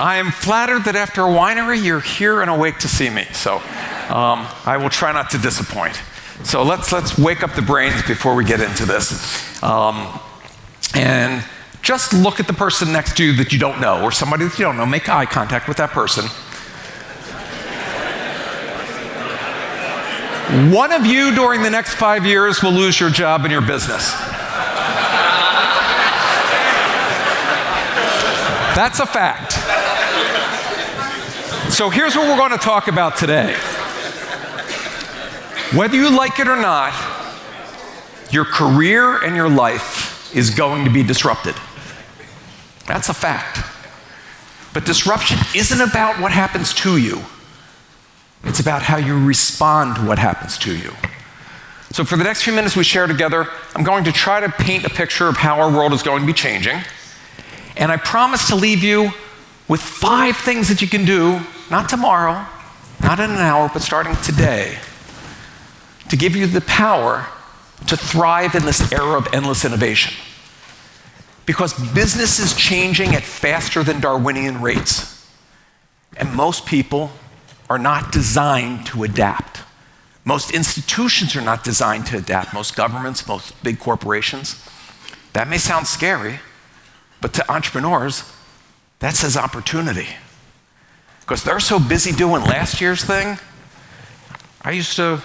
I am flattered that after a winery, you're here and awake to see me. So I will try not to disappoint. So let's wake up the brains before we get into this. And just look at the person next to you that you don't know, or somebody that you don't know. Make eye contact with that person. One of you during the next 5 years will lose your job in your business. That's a fact. So here's what we're going to talk about today. Whether you like it or not, your career and your life is going to be disrupted. That's a fact. But disruption isn't about what happens to you. It's about how you respond to what happens to you. So for the next few minutes we share together, I'm going to try to paint a picture of how our world is going to be changing. And I promise to leave you with 5 things that you can do, not tomorrow, not in an hour, but starting today, to give you the power to thrive in this era of endless innovation. Because business is changing at faster than Darwinian rates. And most people are not designed to adapt. Most institutions are not designed to adapt. Most governments, most big corporations. That may sound scary, but to entrepreneurs, that says opportunity. Because they're so busy doing last year's thing. I used to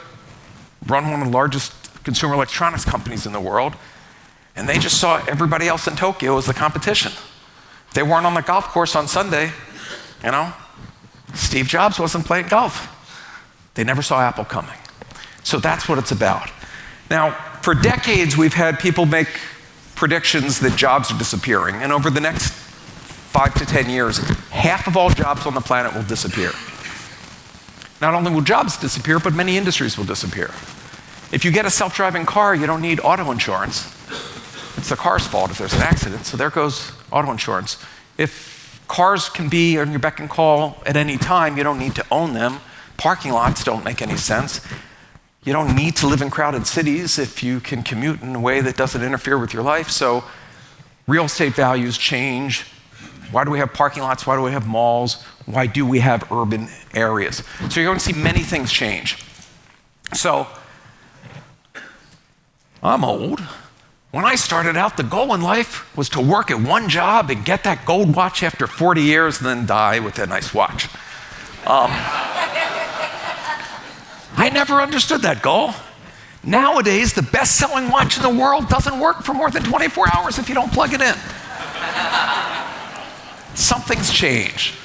run one of the largest consumer electronics companies in the world, and they just saw everybody else in Tokyo as the competition. They weren't on the golf course on Sunday, you know? Steve Jobs wasn't playing golf. They never saw Apple coming. So that's what it's about. Now, for decades, we've had people make predictions that jobs are disappearing, and over the next 5 to 10 years, half of all jobs on the planet will disappear. Not only will jobs disappear, but many industries will disappear. If you get a self-driving car, you don't need auto insurance. It's the car's fault if there's an accident, so there goes auto insurance. If cars can be on your beck and call at any time, you don't need to own them. Parking lots don't make any sense. You don't need to live in crowded cities if you can commute in a way that doesn't interfere with your life. So real estate values change. Why do we have parking lots? Why do we have malls? Why do we have urban areas? So you're going to see many things change. So I'm old. When I started out, the goal in life was to work at one job and get that gold watch after 40 years and then die with a nice watch. I never understood that goal. Nowadays, the best-selling watch in the world doesn't work for more than 24 hours if you don't plug it in. Something's changed.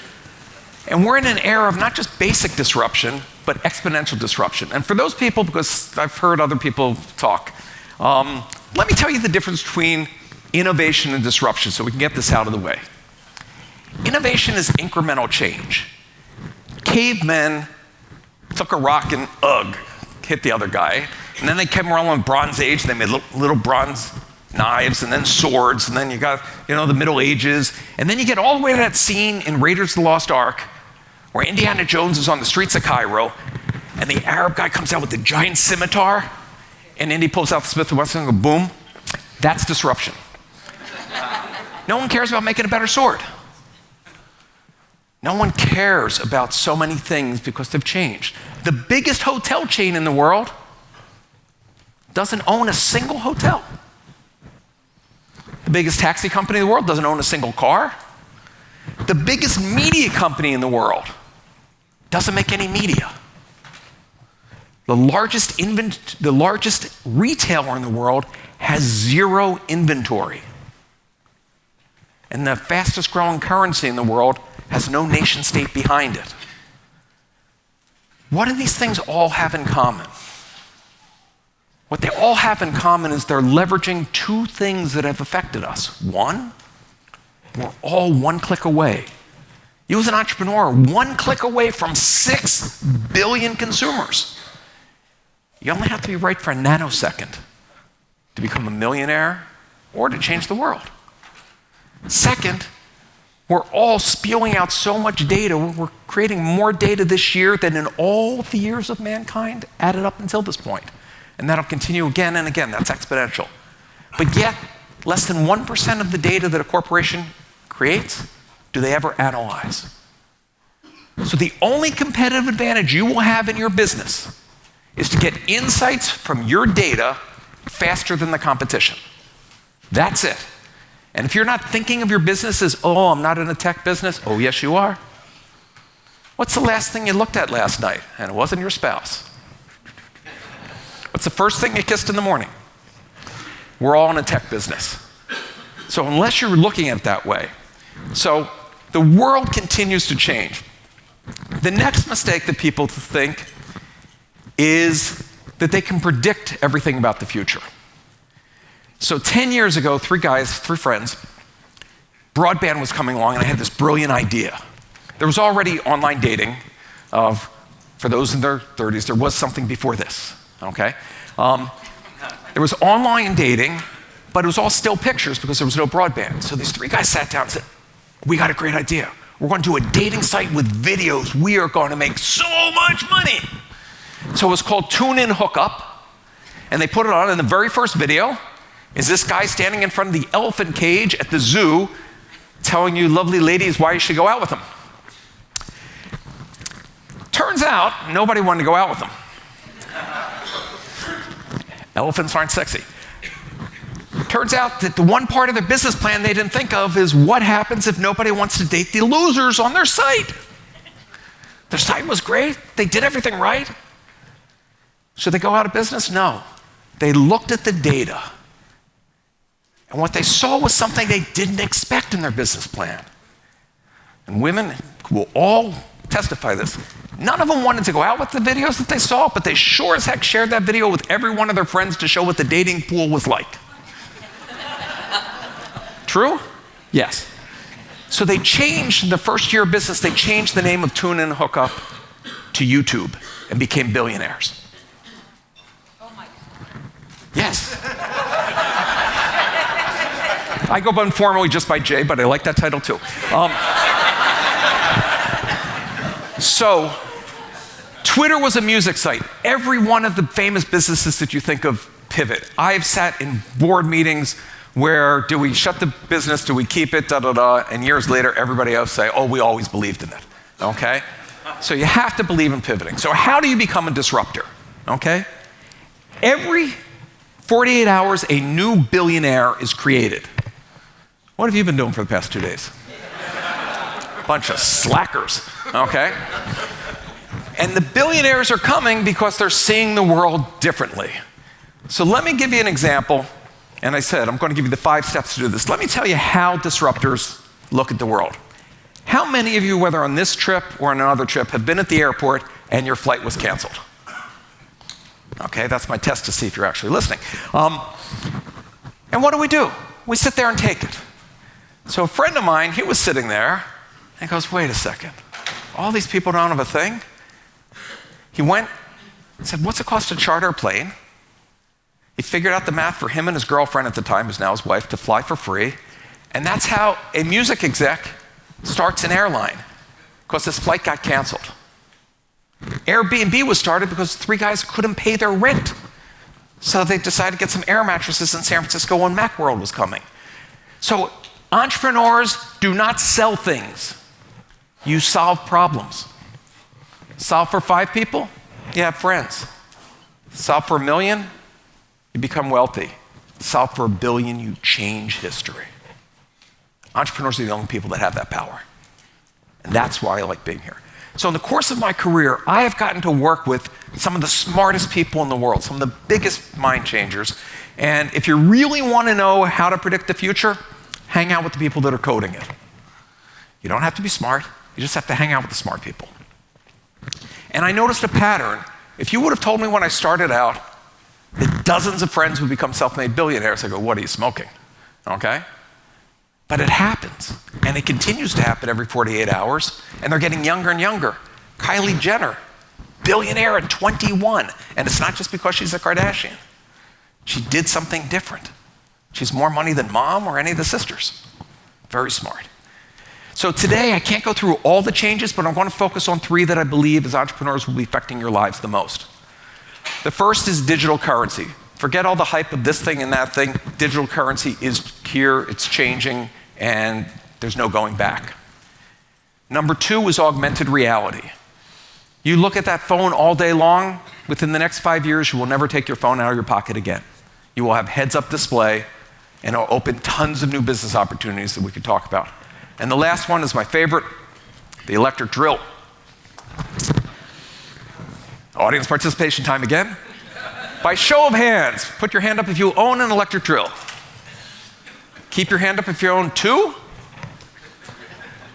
And we're in an era of not just basic disruption, but exponential disruption. And for those people, because I've heard other people talk, let me tell you the difference between innovation and disruption so we can get this out of the way. Innovation is incremental change. Cavemen took a rock and hit the other guy. And then they came around in the Bronze Age, they made little bronze knives and then swords, and then you got, the Middle Ages. And then you get all the way to that scene in Raiders of the Lost Ark where Indiana Jones is on the streets of Cairo and the Arab guy comes out with the giant scimitar and Indy pulls out the Smith & Wesson and goes, boom. That's disruption. No one cares about making a better sword. No one cares about so many things because they've changed. The biggest hotel chain in the world doesn't own a single hotel. The biggest taxi company in the world doesn't own a single car. The biggest media company in the world doesn't make any media. The largest retailer in the world has 0 inventory. And the fastest growing currency in the world has no nation state behind it. What do these things all have in common? What they all have in common is they're leveraging 2 things that have affected us. One, we're all 1 click away. You as an entrepreneur are 1 click away from 6 billion consumers. You only have to be right for a nanosecond to become a millionaire or to change the world. Second, we're all spewing out so much data. We're creating more data this year than in all the years of mankind added up until this point. And that'll continue again and again. That's exponential. But yet, less than 1% of the data that a corporation creates do they ever analyze. So the only competitive advantage you will have in your business is to get insights from your data faster than the competition. That's it. And if you're not thinking of your business as, oh, I'm not in a tech business, oh, yes, you are. What's the last thing you looked at last night? And it wasn't your spouse. What's the first thing you kissed in the morning? We're all in a tech business. So unless you're looking at it that way. So the world continues to change. The next mistake that people think is that they can predict everything about the future. So 10 years ago, three friends, broadband was coming along, and I had this brilliant idea. There was already online dating. For those in their 30s, there was something before this, okay? There was online dating, but it was all still pictures because there was no broadband. So these three guys sat down and said, we got a great idea. We're going to do a dating site with videos. We are going to make so much money. So it was called Tune In Hookup, and they put it on, and the very first video is this guy standing in front of the elephant cage at the zoo telling you lovely ladies why you should go out with him. Turns out, nobody wanted to go out with him. Elephants aren't sexy. Turns out that the one part of their business plan they didn't think of is what happens if nobody wants to date the losers on their site. Their site was great. They did everything right. Should they go out of business? No. They looked at the data. And what they saw was something they didn't expect in their business plan. And women will all testify this. None of them wanted to go out with the videos that they saw, but they sure as heck shared that video with every one of their friends to show what the dating pool was like. True? Yes. So they changed, the first year of business, they changed the name of Tune In Hookup to YouTube and became billionaires. Oh my God. Yes. I go informally just by Jay, but I like that title too. So, Twitter was a music site. Every one of the famous businesses that you think of pivot. I've sat in board meetings where do we shut the business, do we keep it, and years later everybody else say, oh, we always believed in it, okay? So you have to believe in pivoting. So how do you become a disruptor, okay? Every 48 hours, a new billionaire is created. What have you been doing for the past 2 days? Bunch of slackers, okay? And the billionaires are coming because they're seeing the world differently. So let me give you an example. And I said, I'm going to give you the 5 steps to do this. Let me tell you how disruptors look at the world. How many of you, whether on this trip or on another trip, have been at the airport and your flight was canceled? Okay, that's my test to see if you're actually listening. And what do? We sit there and take it. So a friend of mine, he was sitting there, and he goes, wait a second. All these people don't have a thing? He went and said, what's it cost to charter a plane? He figured out the math for him and his girlfriend at the time, who's now his wife, to fly for free. And that's how a music exec starts an airline, because this flight got canceled. Airbnb was started because 3 guys couldn't pay their rent. So they decided to get some air mattresses in San Francisco when Macworld was coming. So entrepreneurs do not sell things. You solve problems. Solve for 5 people, you have friends. Solve for 1 million, you become wealthy. Solve for 1 billion, you change history. Entrepreneurs are the only people that have that power. And that's why I like being here. So in the course of my career, I have gotten to work with some of the smartest people in the world, some of the biggest mind changers. And if you really want to know how to predict the future, hang out with the people that are coding it. You don't have to be smart. You just have to hang out with the smart people. And I noticed a pattern. If you would have told me when I started out that dozens of friends would become self-made billionaires, I go, what are you smoking? Okay? But it happens. And it continues to happen every 48 hours. And they're getting younger and younger. Kylie Jenner, billionaire at 21. And it's not just because she's a Kardashian. She did something different. She's more money than mom or any of the sisters. Very smart. So today, I can't go through all the changes, but I'm going to focus on 3 that I believe as entrepreneurs will be affecting your lives the most. The first is digital currency. Forget all the hype of this thing and that thing. Digital currency is here, it's changing, and there's no going back. Number 2 is augmented reality. You look at that phone all day long, within the next 5 years, you will never take your phone out of your pocket again. You will have heads-up display, and it'll open tons of new business opportunities that we could talk about. And the last one is my favorite, the electric drill. Audience participation time again. By show of hands, put your hand up if you own an electric drill. Keep your hand up if you own 2.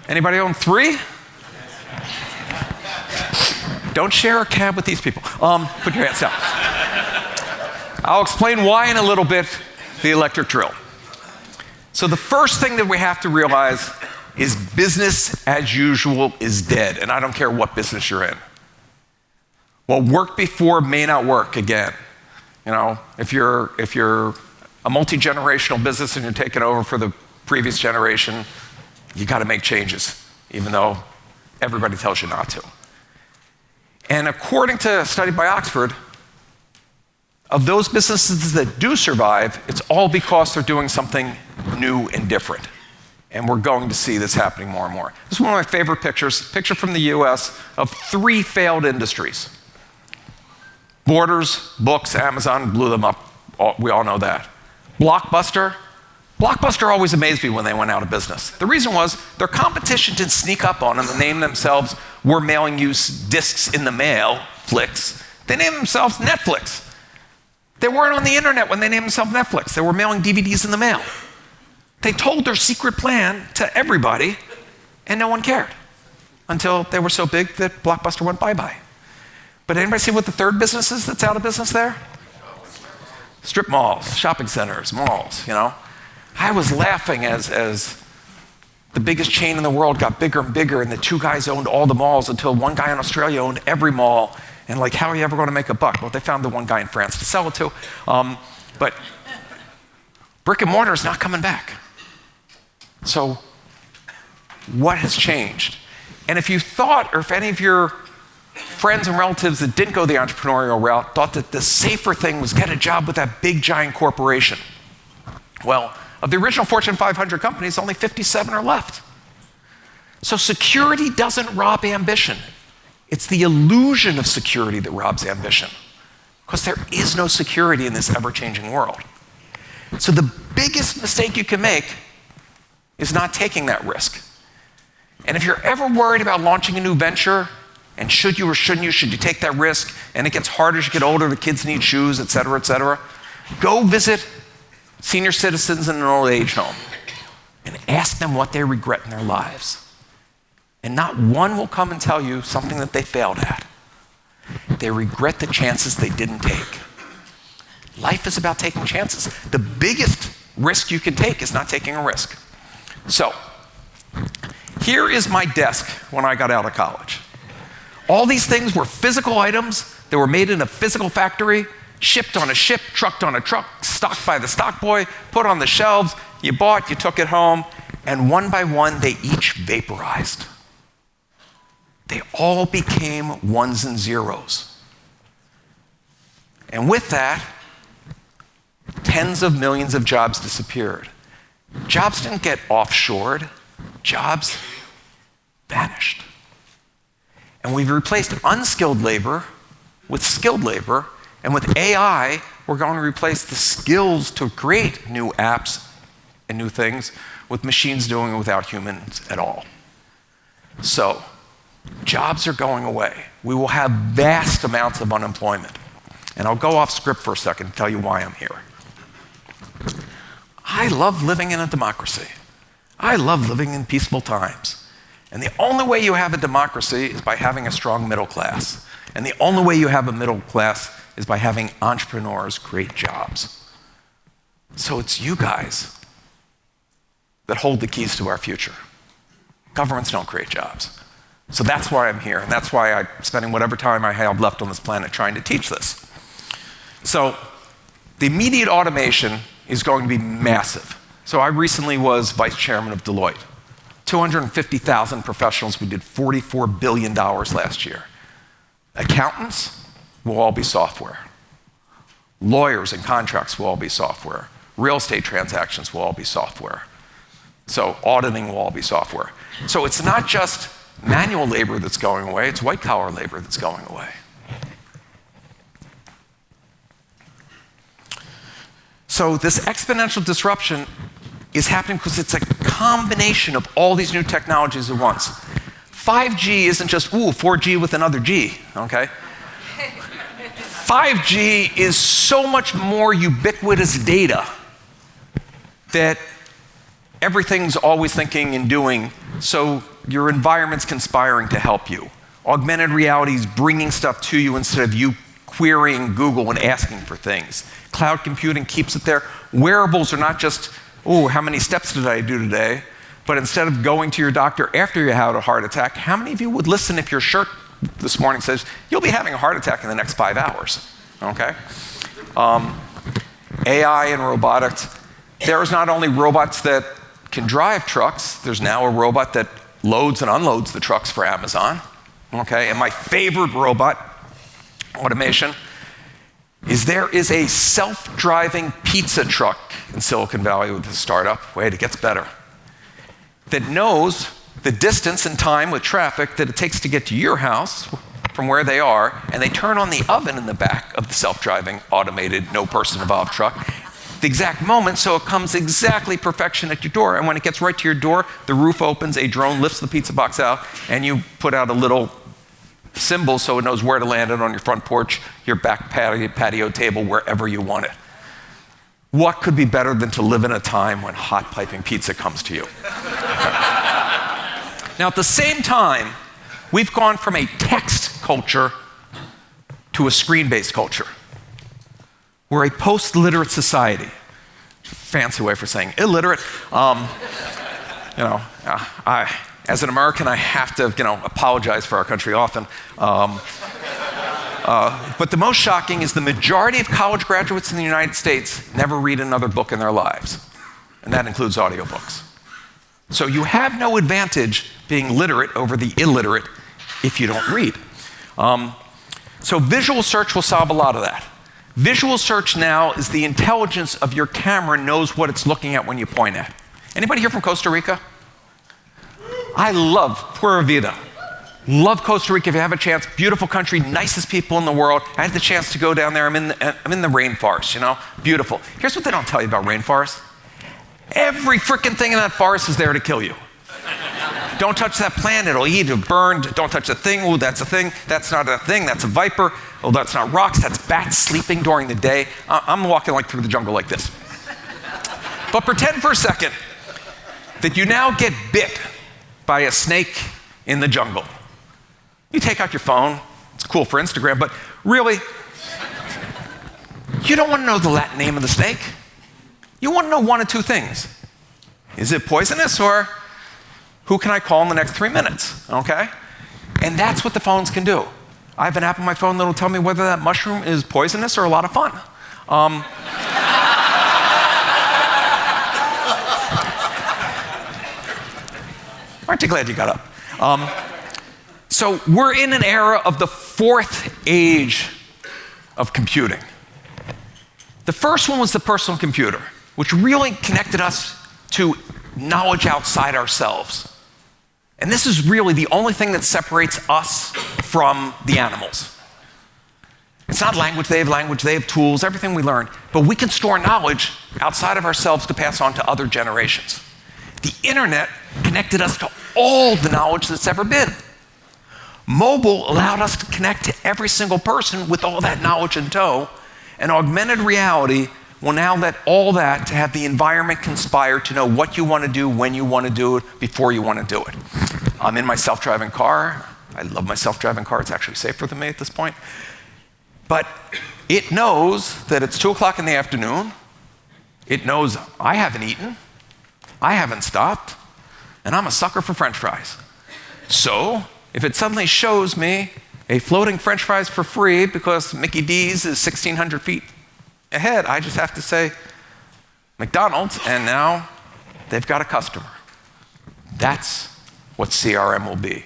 Anybody own 3? Don't share a cab with these people. Put your hands down. I'll explain why in a little bit, the electric drill. So the first thing that we have to realize is business as usual is dead, and I don't care what business you're in. What worked before may not work again. You know, if you're a multi-generational business and you're taking over for the previous generation, you got to make changes, even though everybody tells you not to. And according to a study by Oxford, of those businesses that do survive, it's all because they're doing something new and different. And we're going to see this happening more and more. This is one of my favorite pictures, a picture from the US of 3 failed industries. Borders, books, Amazon blew them up. We all know that. Blockbuster always amazed me when they went out of business. The reason was their competition didn't sneak up on them and name themselves, we're mailing you discs in the mail, Flix. They named themselves Netflix. They weren't on the internet when they named themselves Netflix. They were mailing DVDs in the mail. They told their secret plan to everybody, and no one cared until they were so big that Blockbuster went bye-bye. But anybody see what the third business is that's out of business there? Strip malls, shopping centers, malls, you know. I was laughing as the biggest chain in the world got bigger and bigger, and the 2 guys owned all the malls until one guy in Australia owned every mall. And like, how are you ever going to make a buck? Well, they found the one guy in France to sell it to. But brick and mortar is not coming back. So what has changed? And if you thought, or if any of your friends and relatives that didn't go the entrepreneurial route thought that the safer thing was get a job with that big giant corporation. Well, of the original Fortune 500 companies, only 57 are left. So security doesn't rob ambition. It's the illusion of security that robs ambition, because there is no security in this ever-changing world. So the biggest mistake you can make is not taking that risk. And if you're ever worried about launching a new venture, and should you or shouldn't you, should you take that risk, and it gets harder as you get older, the kids need shoes, et cetera, go visit senior citizens in an old age home and ask them what they regret in their lives. And not one will come and tell you something that they failed at. They regret the chances they didn't take. Life is about taking chances. The biggest risk you can take is not taking a risk. So, here is my desk when I got out of college. All these things were physical items that were made in a physical factory, shipped on a ship, trucked on a truck, stocked by the stock boy, put on the shelves, you bought, you took it home, and one by one, they each vaporized. They all became ones and zeros. And with that, tens of millions of jobs disappeared. Jobs didn't get offshored. Jobs vanished. And we've replaced unskilled labor with skilled labor, and with AI, we're going to replace the skills to create new apps and new things with machines doing it without humans at all. So, jobs are going away. We will have vast amounts of unemployment. And I'll go off script for a second and tell you why I'm here. I love living in a democracy. I love living in peaceful times. And the only way you have a democracy is by having a strong middle class. And the only way you have a middle class is by having entrepreneurs create jobs. So it's you guys that hold the keys to our future. Governments don't create jobs. So that's why I'm here, and that's why I'm spending whatever time I have left on this planet trying to teach this. So the immediate automation is going to be massive. So I recently was vice chairman of Deloitte. 250,000 professionals, we did $44 billion last year. Accountants will all be software. Lawyers and contracts will all be software. Real estate transactions will all be software. So auditing will all be software. So it's not just manual labor that's going away, it's white-collar labor that's going away. So this exponential disruption is happening because it's a combination of all these new technologies at once. 5G isn't just, 4G with another G, okay? 5G is so much more ubiquitous data that everything's always thinking and doing, so your environment's conspiring to help you. Augmented reality is bringing stuff to you instead of you querying Google and asking for things. Cloud computing keeps it there. Wearables are not just, how many steps did I do today? But instead of going to your doctor after you had a heart attack, how many of you would listen if your shirt this morning says, you'll be having a heart attack in the next 5 hours, okay? AI and robotics. There's not only robots that can drive trucks, there's now a robot that loads and unloads the trucks for Amazon, okay? And my favorite robot, automation, is there is a self-driving pizza truck in Silicon Valley with a startup. Wait, it gets better. That knows the distance and time with traffic that it takes to get to your house from where they are, and they turn on the oven in the back of the self-driving, automated, no-person-involved truck the exact moment, so it comes exactly perfection at your door. And when it gets right to your door, the roof opens, a drone lifts the pizza box out, and you put out a little symbol so it knows where to land it on your front porch, your back patio table, wherever you want it. What could be better than to live in a time when hot piping pizza comes to you? Now, at the same time, we've gone from a text culture to a screen-based culture. We're a post-literate society. Fancy way for saying illiterate. As an American, I have to, apologize for our country often. But the most shocking is the majority of college graduates in the United States never read another book in their lives. And that includes audiobooks. So you have no advantage being literate over the illiterate if you don't read. So visual search will solve a lot of that. Visual search now is the intelligence of your camera knows what it's looking at when you point at. Anybody here from Costa Rica? I love Pura Vida. Love Costa Rica if you have a chance. Beautiful country, nicest people in the world. I had the chance to go down there. I'm in the rainforest, Beautiful. Here's what they don't tell you about rainforests. Every freaking thing in that forest is there to kill you. Don't touch that plant, it'll eat, it'll burn. Don't touch that thing, that's a thing. That's not a thing, that's a viper. Oh, that's not rocks, that's bats sleeping during the day. I'm walking through the jungle like this. But pretend for a second that you now get bit by a snake in the jungle. You take out your phone, it's cool for Instagram, but really, you don't want to know the Latin name of the snake. You want to know one of two things. Is it poisonous, or who can I call in the next 3 minutes, okay? And that's what the phones can do. I have an app on my phone that will tell me whether that mushroom is poisonous or a lot of fun. Aren't you glad you got up? So we're in an era of the fourth age of computing. The first one was the personal computer, which really connected us to knowledge outside ourselves. And this is really the only thing that separates us from the animals. It's not language, they have tools, everything we learn, but we can store knowledge outside of ourselves to pass on to other generations. The internet connected us to all the knowledge that's ever been. Mobile allowed us to connect to every single person with all that knowledge in tow, and augmented reality will now let all that to have the environment conspire to know what you want to do, when you want to do it, before you want to do it. I'm in my self-driving car. I love my self-driving car. It's actually safer than me at this point. But it knows that it's 2 o'clock in the afternoon. It knows I haven't eaten. I haven't stopped. And I'm a sucker for French fries. So if it suddenly shows me a floating French fries for free because Mickey D's is 1,600 feet ahead, I just have to say McDonald's, and now they've got a customer. That's what CRM will be.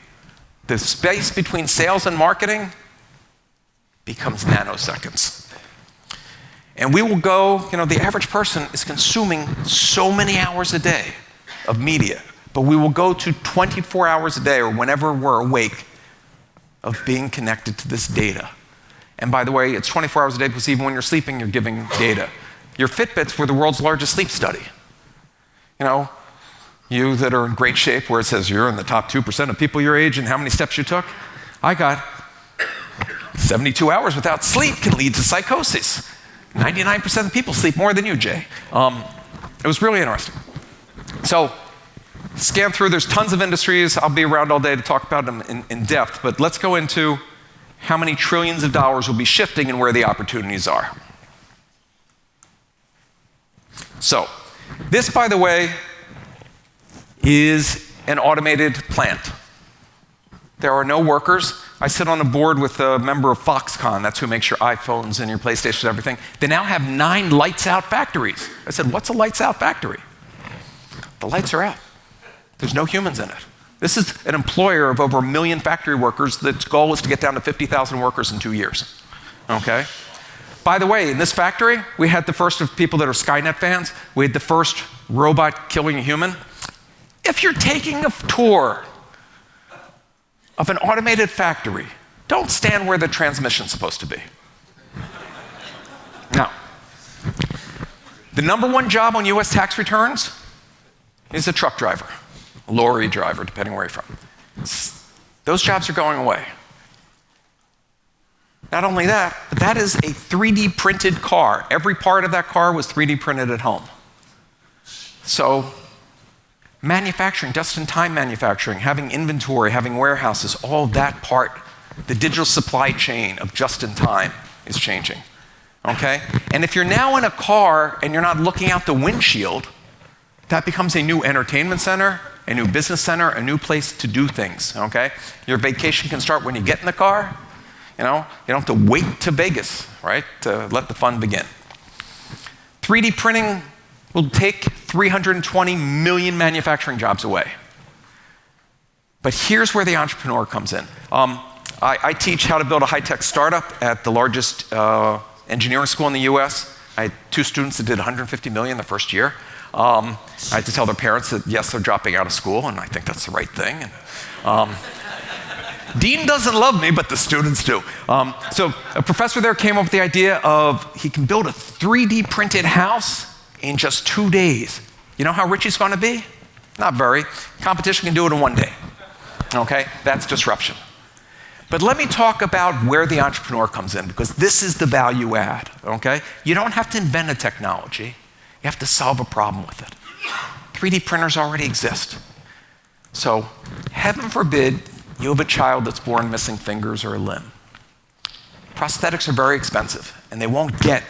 The space between sales and marketing becomes nanoseconds. And we will go, the average person is consuming so many hours a day of media, But we will go to 24 hours a day, or whenever we're awake, of being connected to this data. And by the way, it's 24 hours a day because even when you're sleeping, you're giving data. Your Fitbits were the world's largest sleep study. You know, you that are in great shape, where it says you're in the top 2% of people your age and how many steps you took, I got 72 hours without sleep can lead to psychosis. 99% of people sleep more than you, Jay. It was really interesting. So, scan through, there's tons of industries. I'll be around all day to talk about them in depth, but let's go into how many trillions of dollars will be shifting and where the opportunities are. So, this, by the way, is an automated plant. There are no workers. I sit on a board with a member of Foxconn, that's who makes your iPhones and your PlayStation and everything. They now have 9 lights-out factories. I said, what's a lights-out factory? The lights are out. There's no humans in it. This is an employer of over 1 million factory workers. The goal is to get down to 50,000 workers in 2 years, okay? By the way, in this factory, we had the first of people that are Skynet fans. We had the first robot killing a human. If you're taking a tour of an automated factory, don't stand where the transmission's supposed to be. Now, the #1 job on US tax returns is a truck driver, a lorry driver, depending where you're from. Those jobs are going away. Not only that, but that is a 3D printed car. Every part of that car was 3D printed at home. So, manufacturing, just-in-time manufacturing, having inventory, having warehouses, all that part, the digital supply chain of just-in-time is changing, okay? And if you're now in a car and you're not looking out the windshield, that becomes a new entertainment center, a new business center, a new place to do things, okay? Your vacation can start when you get in the car. You know, you don't have to wait to Vegas, right, to let the fun begin. 3D printing will take 320 million manufacturing jobs away. But here's where the entrepreneur comes in. I teach how to build a high-tech startup at the largest engineering school in the US. I had 2 students that did 150 million the first year. I had to tell their parents that, yes, they're dropping out of school, and I think that's the right thing. And, Dean doesn't love me, but the students do. So a professor there came up with the idea of he can build a 3D printed house in just 2 days. You know how rich he's going to be? Not very. Competition can do it in 1 day. Okay? That's disruption. But let me talk about where the entrepreneur comes in, because this is the value add. Okay? You don't have to invent a technology. You have to solve a problem with it. 3D printers already exist. So, heaven forbid you have a child that's born missing fingers or a limb. Prosthetics are very expensive, and they won't get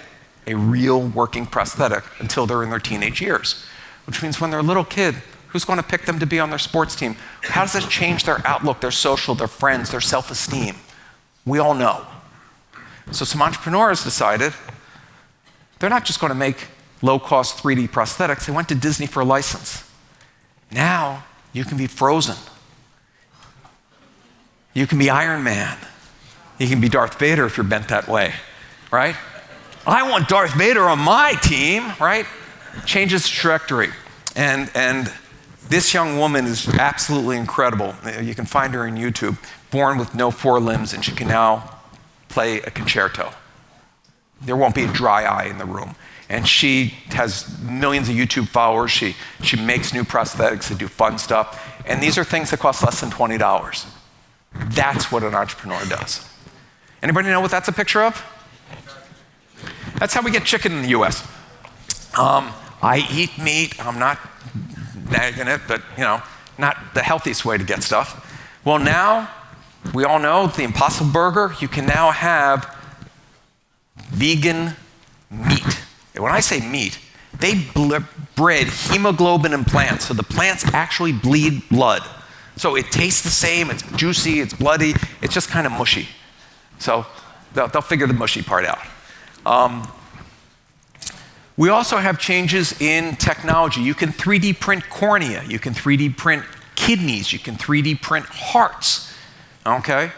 a real working prosthetic until they're in their teenage years, which means when they're a little kid, who's going to pick them to be on their sports team? How does that change their outlook, their social, their friends, their self-esteem? We all know. So some entrepreneurs decided they're not just going to make low-cost 3D prosthetics. They went to Disney for a license. Now you can be Frozen. You can be Iron Man. You can be Darth Vader if you're bent that way, right? I want Darth Vader on my team, right? Changes the trajectory. And this young woman is absolutely incredible. You can find her on YouTube, born with no 4 limbs, and she can now play a concerto. There won't be a dry eye in the room. And she has millions of YouTube followers. She makes new prosthetics that do fun stuff. And these are things that cost less than $20. That's what an entrepreneur does. Anybody know what that's a picture of? That's how we get chicken in the US. I eat meat. I'm not nagging it, but not the healthiest way to get stuff. Well, now, we all know the Impossible Burger, you can now have vegan meat. And when I say meat, they bred hemoglobin in plants, so the plants actually bleed blood. So it tastes the same, it's juicy, it's bloody, it's just kind of mushy. So they'll figure the mushy part out. We also have changes in technology. You can 3D print cornea, you can 3D print kidneys, you can 3D print hearts, okay?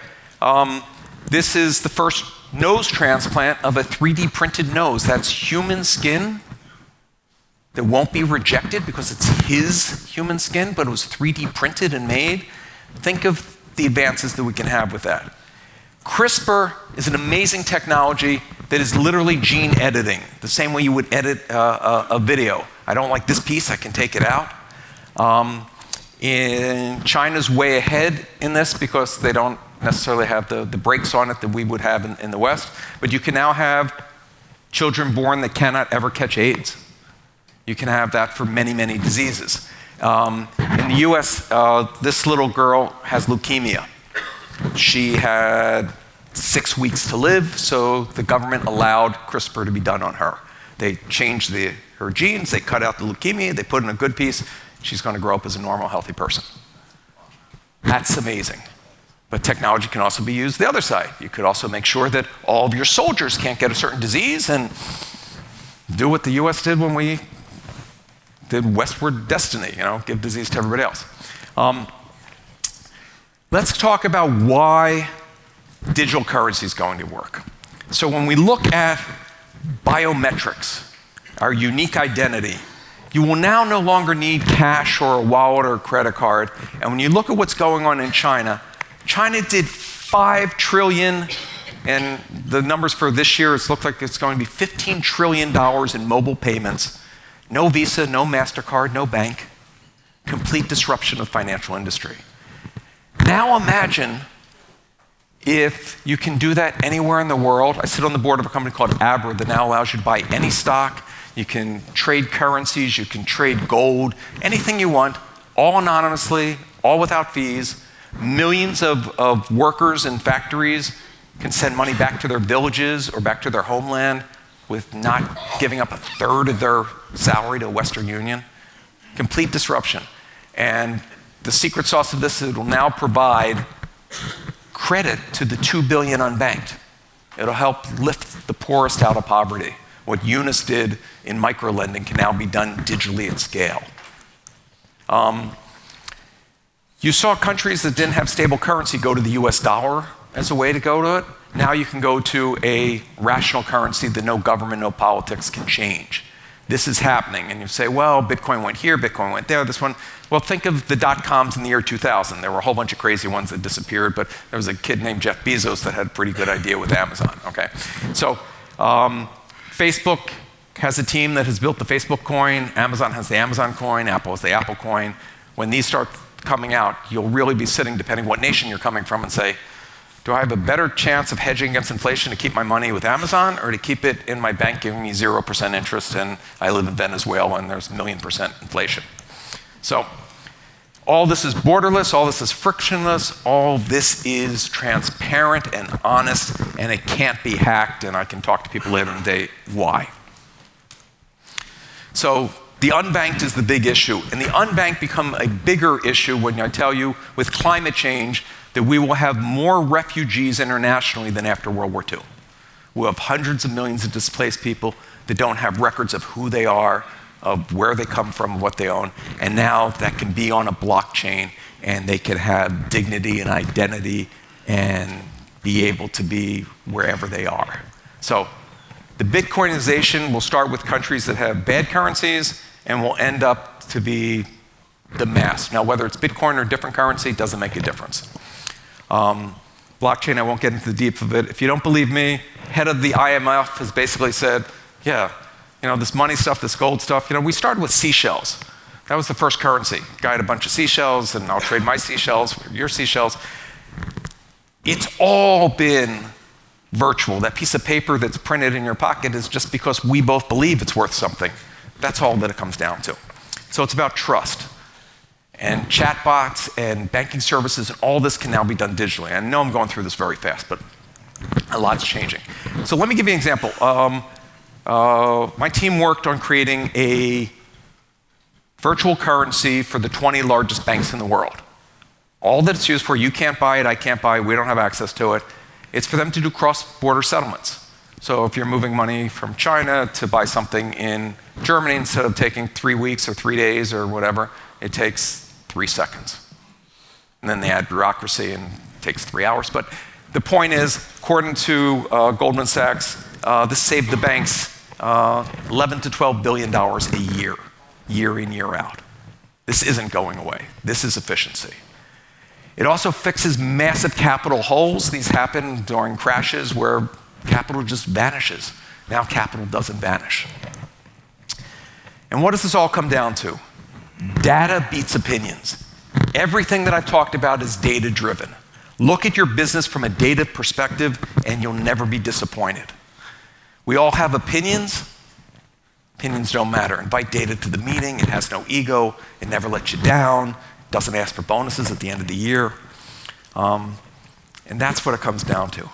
This is the first nose transplant of a 3D printed nose. That's human skin that won't be rejected because it's his human skin, but it was 3D printed and made. Think of the advances that we can have with that. CRISPR is an amazing technology that is literally gene editing, the same way you would edit a video. I don't like this piece, I can take it out. China's way ahead in this because they don't necessarily have the brakes on it that we would have in the West. But you can now have children born that cannot ever catch AIDS. You can have that for many, many diseases. In the US, this little girl has leukemia. She had 6 weeks to live, so the government allowed CRISPR to be done on her. They changed her genes, they cut out the leukemia, they put in a good piece. She's going to grow up as a normal, healthy person. That's amazing. But technology can also be used the other side. You could also make sure that all of your soldiers can't get a certain disease and do what the US did when we did Westward Destiny, give disease to everybody else. Let's talk about why digital currency is going to work. So when we look at biometrics, our unique identity, you will now no longer need cash or a wallet or a credit card. And when you look at what's going on in China, China did $5 trillion, and the numbers for this year, it looks like it's going to be $15 trillion in mobile payments. No Visa, no MasterCard, no bank. Complete disruption of the financial industry. Now imagine if you can do that anywhere in the world. I sit on the board of a company called Abra that now allows you to buy any stock. You can trade currencies, you can trade gold, anything you want, all anonymously, all without fees. Millions of workers in factories can send money back to their villages or back to their homeland with not giving up a third of their salary to Western Union. Complete disruption. And the secret sauce of this is it will now provide credit to the 2 billion unbanked. It'll help lift the poorest out of poverty. What Eunice did in microlending can now be done digitally at scale. You saw countries that didn't have stable currency go to the US dollar as a way to go to it. Now you can go to a rational currency that no government, no politics can change. This is happening. And you say, well, Bitcoin went here, Bitcoin went there, this one. Well, think of the dot-coms in the year 2000. There were a whole bunch of crazy ones that disappeared, but there was a kid named Jeff Bezos that had a pretty good idea with Amazon, okay? So Facebook has a team that has built the Facebook coin, Amazon has the Amazon coin, Apple has the Apple coin. When these start coming out, you'll really be sitting, depending what nation you're coming from, and say, do I have a better chance of hedging against inflation to keep my money with Amazon or to keep it in my bank giving me 0% interest and I live in Venezuela and there's 1,000,000% inflation? So all this is borderless, all this is frictionless, all this is transparent and honest, and it can't be hacked, and I can talk to people later in the day why. So the unbanked is the big issue, and the unbanked become a bigger issue when I tell you with climate change that we will have more refugees internationally than after World War II. We'll have hundreds of millions of displaced people that don't have records of who they are, of where they come from, what they own, and now that can be on a blockchain, and they can have dignity and identity and be able to be wherever they are. So the Bitcoinization will start with countries that have bad currencies and will end up to be the mass. Now, whether it's Bitcoin or a different currency doesn't make a difference. Blockchain, I won't get into the deep of it. If you don't believe me, head of the IMF has basically said, yeah, this money stuff, this gold stuff, we started with seashells. That was the first currency. Guy had a bunch of seashells, and I'll trade my seashells for your seashells. It's all been virtual. That piece of paper that's printed in your pocket is just because we both believe it's worth something. That's all that it comes down to. So it's about trust. And chatbots and banking services and all this can now be done digitally. I know I'm going through this very fast, but a lot's changing. So let me give you an example. My team worked on creating a virtual currency for the 20 largest banks in the world. All that it's used for, you can't buy it, I can't buy it, we don't have access to it. It's for them to do cross-border settlements. So if you're moving money from China to buy something in Germany, instead of taking 3 weeks or 3 days or whatever, it takes 3 seconds. And then they add bureaucracy and it takes 3 hours. But the point is, according to Goldman Sachs, this saved the banks $11 to $12 billion a year, year in, year out. This isn't going away. This is efficiency. It also fixes massive capital holes. These happen during crashes where capital just vanishes. Now capital doesn't vanish. And what does this all come down to? Data beats opinions. Everything that I've talked about is data-driven. Look at your business from a data perspective, and you'll never be disappointed. We all have opinions. Opinions don't matter. Invite data to the meeting. It has no ego. It never lets you down. Doesn't ask for bonuses at the end of the year. And that's what it comes down to.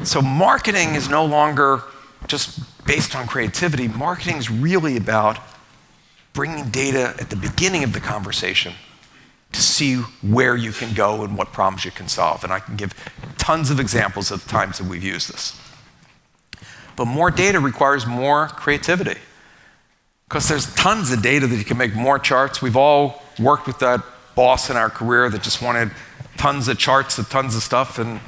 So marketing is no longer just based on creativity. Marketing is really about bringing data at the beginning of the conversation to see where you can go and what problems you can solve. And I can give tons of examples of times that we've used this. But more data requires more creativity, because there's tons of data that you can make more charts. We've all worked with that boss in our career that just wanted tons of charts of tons of stuff, and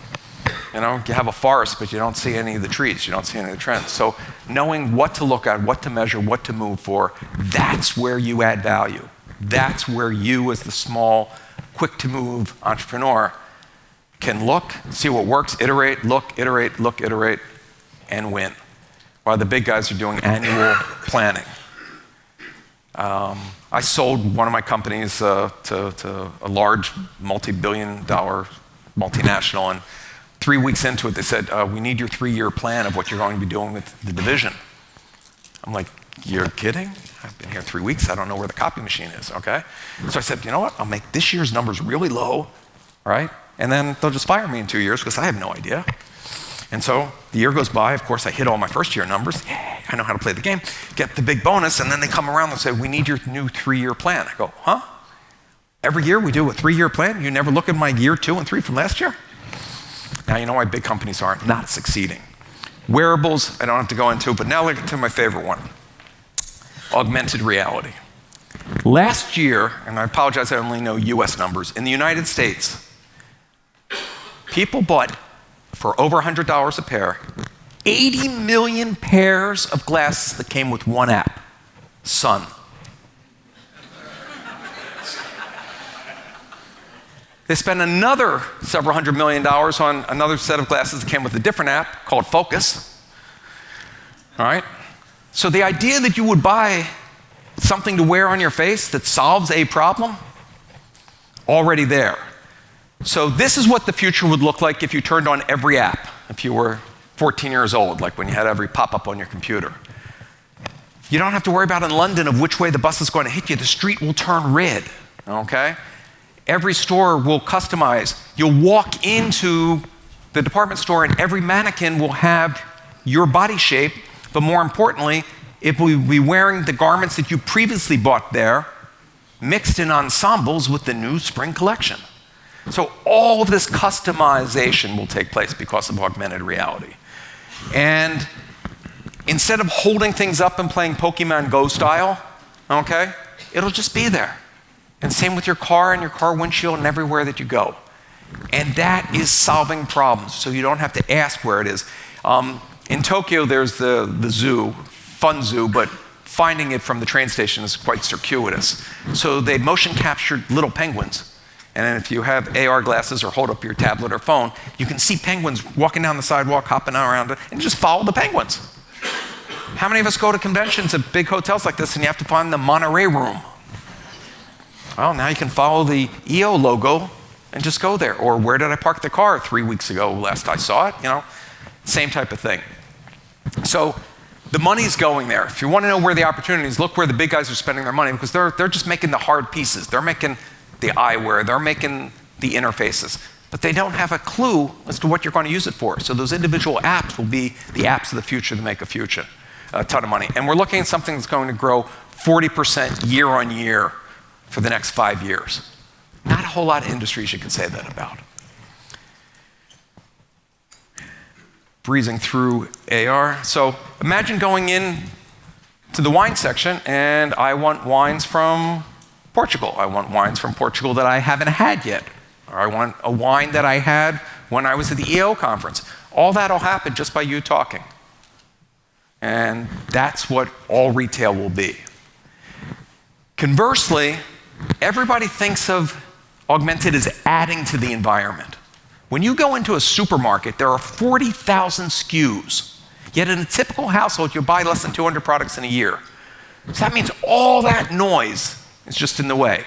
you have a forest, but you don't see any of the trees, you don't see any of the trends. So knowing what to look at, what to measure, what to move for, that's where you add value. That's where you, as the small, quick-to-move entrepreneur, can look, see what works, iterate, look, iterate, and win. While the big guys are doing annual planning. I sold one of my companies to a large multi-billion-dollar multinational, and 3 weeks into it, they said, we need your 3-year plan of what you're going to be doing with the division. I'm like, you're kidding? I've been here 3 weeks. I don't know where the copy machine is, okay? So I said, you know what? I'll make this year's numbers really low, right? And then they'll just fire me in 2 years because I have no idea. And so the year goes by. Of course, I hit all my first-year numbers. Yay, I know how to play the game. Get the big bonus, and then they come around and say, we need your new 3-year plan. I go, huh? Every year we do a 3-year plan? You never look at my year 2 and 3 from last year? Now, you know why big companies are not succeeding. Wearables, I don't have to go into, but now look to my favorite one. Augmented reality. Last year, and I apologize, I only know US numbers, in the United States, people bought, for over $100 a pair, 80 million pairs of glasses that came with one app, Sun. They spent another several $100 million on another set of glasses that came with a different app called Focus. All right? So the idea that you would buy something to wear on your face that solves a problem, already there. So this is what the future would look like if you turned on every app, if you were 14 years old, like when you had every pop-up on your computer. You don't have to worry about in London of which way the bus is going to hit you. The street will turn red, okay? Every store will customize. You'll walk into the department store and every mannequin will have your body shape, but more importantly, it will be wearing the garments that you previously bought there, mixed in ensembles with the new spring collection. So all of this customization will take place because of augmented reality. And instead of holding things up and playing Pokemon Go style, okay, it'll just be there. And same with your car and your car windshield and everywhere that you go. And that is solving problems, so you don't have to ask where it is. In Tokyo, there's the zoo, fun zoo, but finding it from the train station is quite circuitous. So they motion captured little penguins. And then if you have AR glasses or hold up your tablet or phone, you can see penguins walking down the sidewalk, hopping around, and just follow the penguins. How many of us go to conventions at big hotels like this and you have to find the Monterey room? Well, now you can follow the EO logo and just go there. Or where did I park the car 3 weeks ago last I saw it? Same type of thing. So the money's going there. If you want to know where the opportunity is, look where the big guys are spending their money, because they're just making the hard pieces. They're making the eyewear, they're making the interfaces, but they don't have a clue as to what you're going to use it for. So those individual apps will be the apps of the future that make a ton of money. And we're looking at something that's going to grow 40% year on year for the next 5 years. Not a whole lot of industries you can say that about. Breezing through AR. So imagine going in to the wine section and I want wines from Portugal. I want wines from Portugal that I haven't had yet. Or I want a wine that I had when I was at the EO conference. All that will happen just by you talking. And that's what all retail will be. Conversely, everybody thinks of augmented as adding to the environment. When you go into a supermarket, there are 40,000 SKUs. Yet in a typical household, you'll buy less than 200 products in a year. So that means all that noise is just in the way.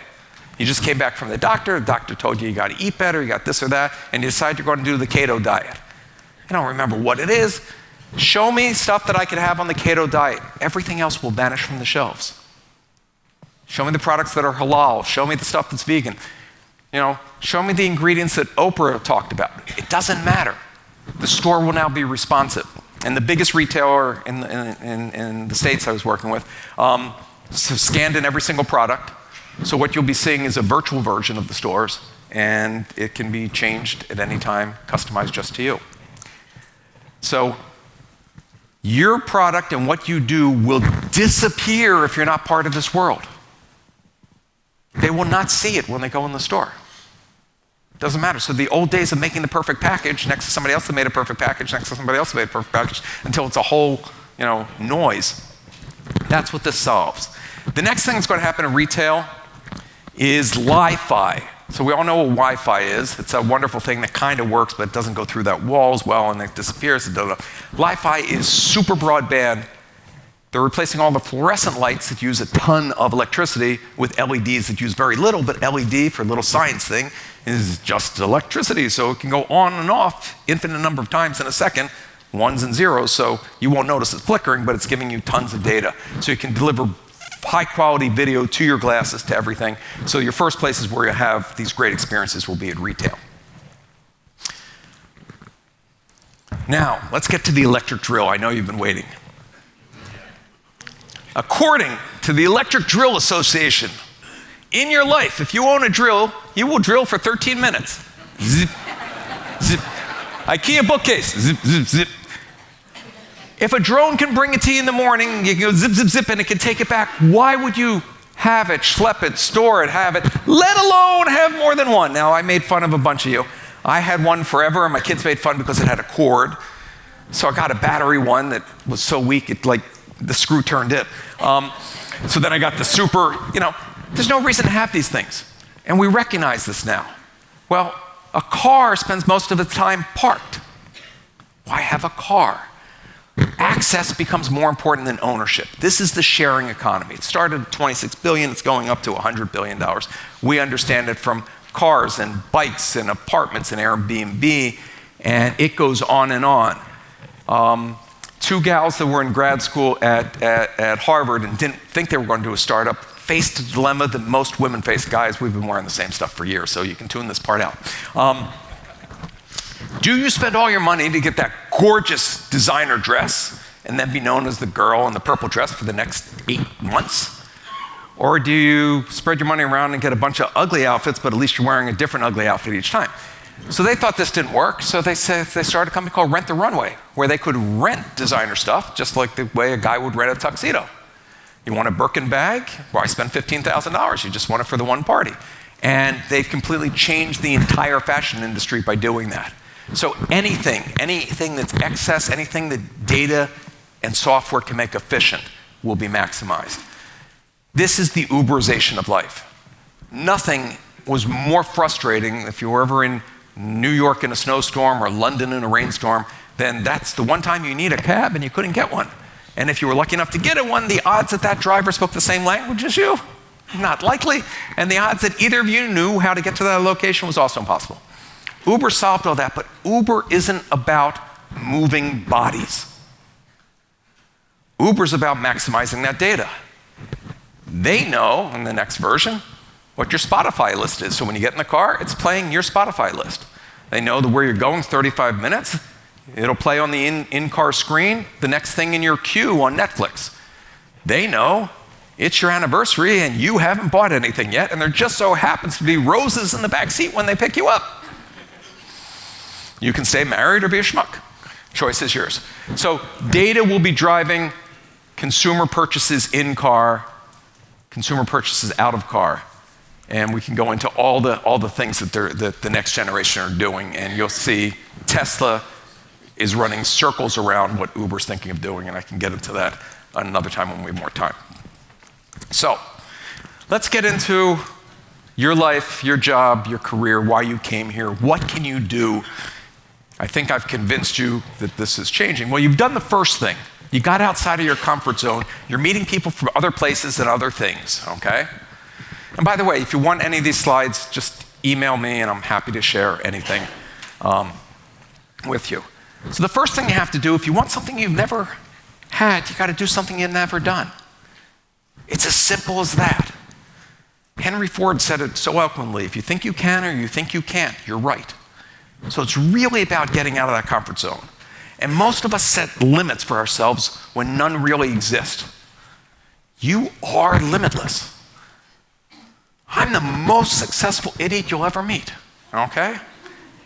You just came back from the doctor told you got to eat better, you got this or that, and you decide you're going to do the keto diet. I don't remember what it is. Show me stuff that I could have on the keto diet. Everything else will vanish from the shelves. Show me the products that are halal. Show me the stuff that's vegan. Show me the ingredients that Oprah talked about. It doesn't matter. The store will now be responsive. And the biggest retailer in the States I was working with scanned in every single product. So what you'll be seeing is a virtual version of the stores, and it can be changed at any time, customized just to you. So your product and what you do will disappear if you're not part of this world. They will not see it when they go in the store. It doesn't matter. So the old days of making the perfect package next to somebody else that made a perfect package, next to somebody else that made a perfect package, until it's a whole, noise. That's what this solves. The next thing that's going to happen in retail is Li-Fi. So we all know what Wi-Fi is. It's a wonderful thing that kind of works, but it doesn't go through that wall as well, and it disappears. Li-Fi is super broadband. They're replacing all the fluorescent lights that use a ton of electricity with LEDs that use very little, but LED, for a little science thing, is just electricity, so it can go on and off infinite number of times in a second, ones and zeros, so you won't notice it flickering, but it's giving you tons of data. So you can deliver high-quality video to your glasses, to everything. So your first places where you have these great experiences will be at retail. Now, let's get to the electric drill. I know you've been waiting. According to the Electric Drill Association, in your life, if you own a drill, you will drill for 13 minutes. Zip, zip. IKEA bookcase, zip, zip, zip. If a drone can bring it to you in the morning, you can go zip, zip, zip, and it can take it back, why would you have it, schlep it, store it, have it, let alone have more than one? Now, I made fun of a bunch of you. I had one forever, and my kids made fun because it had a cord. So I got a battery one that was so weak, the screw turned it. So then I got the super, there's no reason to have these things. And we recognize this now. Well, a car spends most of its time parked. Why have a car? Access becomes more important than ownership. This is the sharing economy. It started at $26 billion, it's going up to $100 billion. We understand it from cars and bikes and apartments and Airbnb, and it goes on and on. Two gals that were in grad school at Harvard and didn't think they were going to do a startup faced a dilemma that most women face. Guys, we've been wearing the same stuff for years, so you can tune this part out. Do you spend all your money to get that gorgeous designer dress and then be known as the girl in the purple dress for the next 8 months? Or do you spread your money around and get a bunch of ugly outfits, but at least you're wearing a different ugly outfit each time? So they thought this didn't work, so they started a company called Rent the Runway, where they could rent designer stuff, just like the way a guy would rent a tuxedo. You want a Birkin bag? Why spend $15,000? You just want it for the one party. And they've completely changed the entire fashion industry by doing that. So anything that's excess, anything that data and software can make efficient will be maximized. This is the Uberization of life. Nothing was more frustrating if you were ever in New York in a snowstorm or London in a rainstorm, then that's the one time you need a cab and you couldn't get one. And if you were lucky enough to get one, the odds that that driver spoke the same language as you, not likely. And the odds that either of you knew how to get to that location was also impossible. Uber solved all that, but Uber isn't about moving bodies. Uber's about maximizing that data. They know, in the next version, what your Spotify list is. So when you get in the car, it's playing your Spotify list. They know that where you're going is 35 minutes. It'll play on the in-car screen the next thing in your queue on Netflix. They know it's your anniversary and you haven't bought anything yet, and there just so happens to be roses in the back seat when they pick you up. You can stay married or be a schmuck. Choice is yours. So data will be driving consumer purchases in car, consumer purchases out of car. And we can go into all the things that the next generation are doing. And you'll see Tesla is running circles around what Uber's thinking of doing, and I can get into that another time when we have more time. So, let's get into your life, your job, your career, why you came here. What can you do? I think I've convinced you that this is changing. Well, you've done the first thing. You got outside of your comfort zone. You're meeting people from other places and other things, okay? And by the way, if you want any of these slides, just email me and I'm happy to share anything with you. So the first thing you have to do, if you want something you've never had, you got to do something you've never done. It's as simple as that. Henry Ford said it so eloquently, if you think you can or you think you can't, you're right. So it's really about getting out of that comfort zone. And most of us set limits for ourselves when none really exist. You are limitless. I'm the most successful idiot you'll ever meet, okay?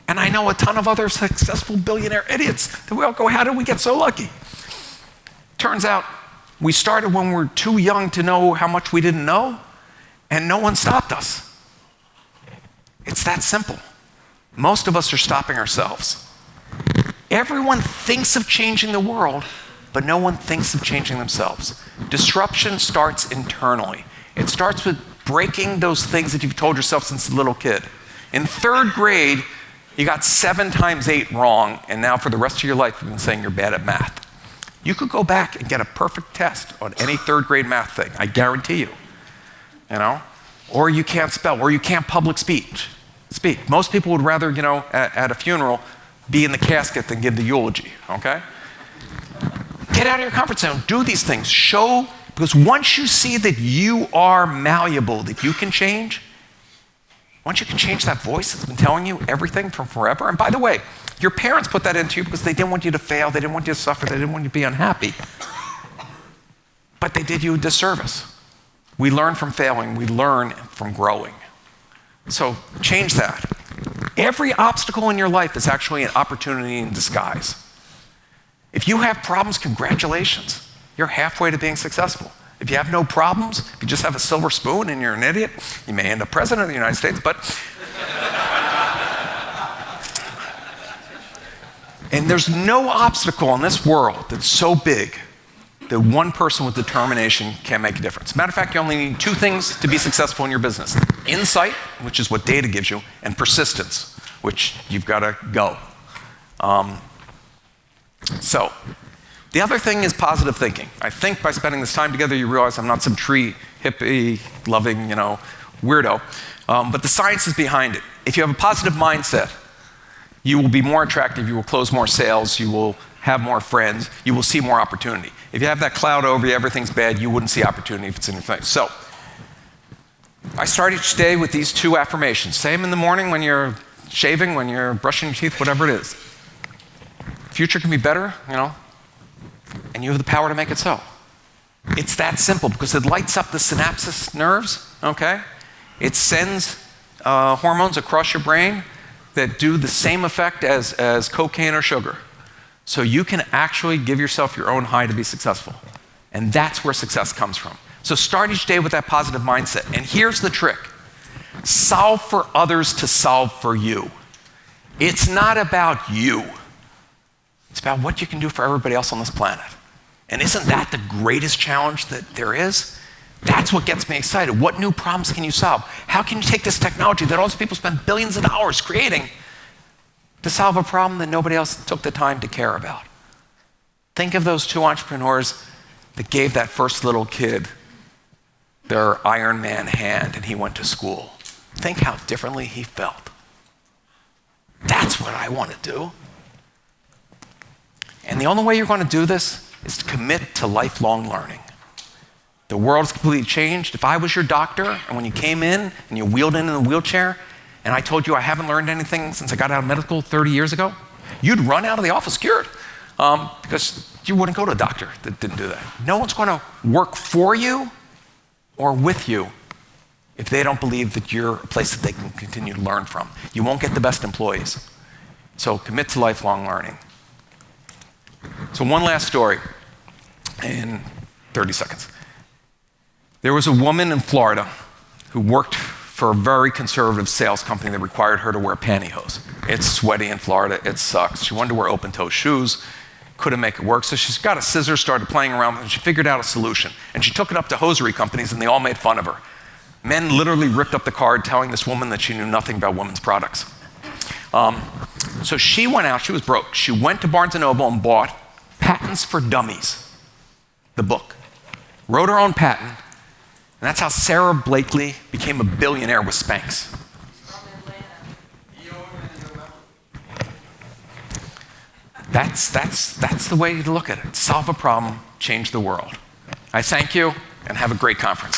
And I know a ton of other successful billionaire idiots that we all go, how did we get so lucky? Turns out we started when we were too young to know how much we didn't know, and no one stopped us. It's that simple. Most of us are stopping ourselves. Everyone thinks of changing the world, but no one thinks of changing themselves. Disruption starts internally. It starts with breaking those things that you've told yourself since a little kid. In 3rd grade, you got 7 times 8 wrong, and now for the rest of your life, you've been saying you're bad at math. You could go back and get a perfect test on any 3rd grade math thing, I guarantee you. You know? Or you can't spell, or you can't public speak. Most people would rather, at a funeral, be in the casket than give the eulogy, okay? Get out of your comfort zone, do these things, show, because once you see that you are malleable, that you can change, once you can change that voice that's been telling you everything from forever, and by the way, your parents put that into you because they didn't want you to fail, they didn't want you to suffer, they didn't want you to be unhappy. But they did you a disservice. We learn from failing, we learn from growing. So change that. Every obstacle in your life is actually an opportunity in disguise. If you have problems, congratulations. You're halfway to being successful. If you have no problems, if you just have a silver spoon and you're an idiot, you may end up president of the United States, but... And there's no obstacle in this world that's so big that one person with determination can make a difference. Matter of fact, you only need 2 things to be successful in your business. Insight, which is what data gives you, and persistence, which you've got to go. So, the other thing is positive thinking. I think by spending this time together, you realize I'm not some tree hippie-loving, weirdo. But the science is behind it. If you have a positive mindset, you will be more attractive, you will close more sales, you will have more friends, you will see more opportunity. If you have that cloud over you, everything's bad, you wouldn't see opportunity if it's in your face. So, I start each day with these 2 affirmations. Say them in the morning when you're shaving, when you're brushing your teeth, whatever it is. Future can be better, and you have the power to make it so. It's that simple because it lights up the synapses nerves, okay? It sends hormones across your brain that do the same effect as cocaine or sugar. So you can actually give yourself your own high to be successful. And that's where success comes from. So start each day with that positive mindset. And here's the trick. Solve for others to solve for you. It's not about you. It's about what you can do for everybody else on this planet. And isn't that the greatest challenge that there is? That's what gets me excited. What new problems can you solve? How can you take this technology that all these people spend billions of dollars creating to solve a problem that nobody else took the time to care about? Think of those 2 entrepreneurs that gave that first little kid their Iron Man hand and he went to school. Think how differently he felt. That's what I want to do. And the only way you're going to do this is to commit to lifelong learning. The world's completely changed. If I was your doctor, and when you came in and you wheeled in a wheelchair, and I told you I haven't learned anything since I got out of medical 30 years ago, you'd run out of the office cured because you wouldn't go to a doctor that didn't do that. No one's going to work for you or with you if they don't believe that you're a place that they can continue to learn from. You won't get the best employees. So commit to lifelong learning. So one last story in 30 seconds. There was a woman in Florida who worked for a very conservative sales company that required her to wear pantyhose. It's sweaty in Florida. It sucks. She wanted to wear open-toe shoes. Couldn't make it work. So she's got a scissors, started playing around with it, and she figured out a solution. And she took it up to hosiery companies, and they all made fun of her. Men literally ripped up the card telling this woman that she knew nothing about women's products. So she went out. She was broke. She went to Barnes & Noble and bought Patents for Dummies, the book. Wrote her own patent. And that's how Sarah Blakely became a billionaire with Spanx. That's the way to look at it. Solve a problem, change the world. I thank you, and have a great conference.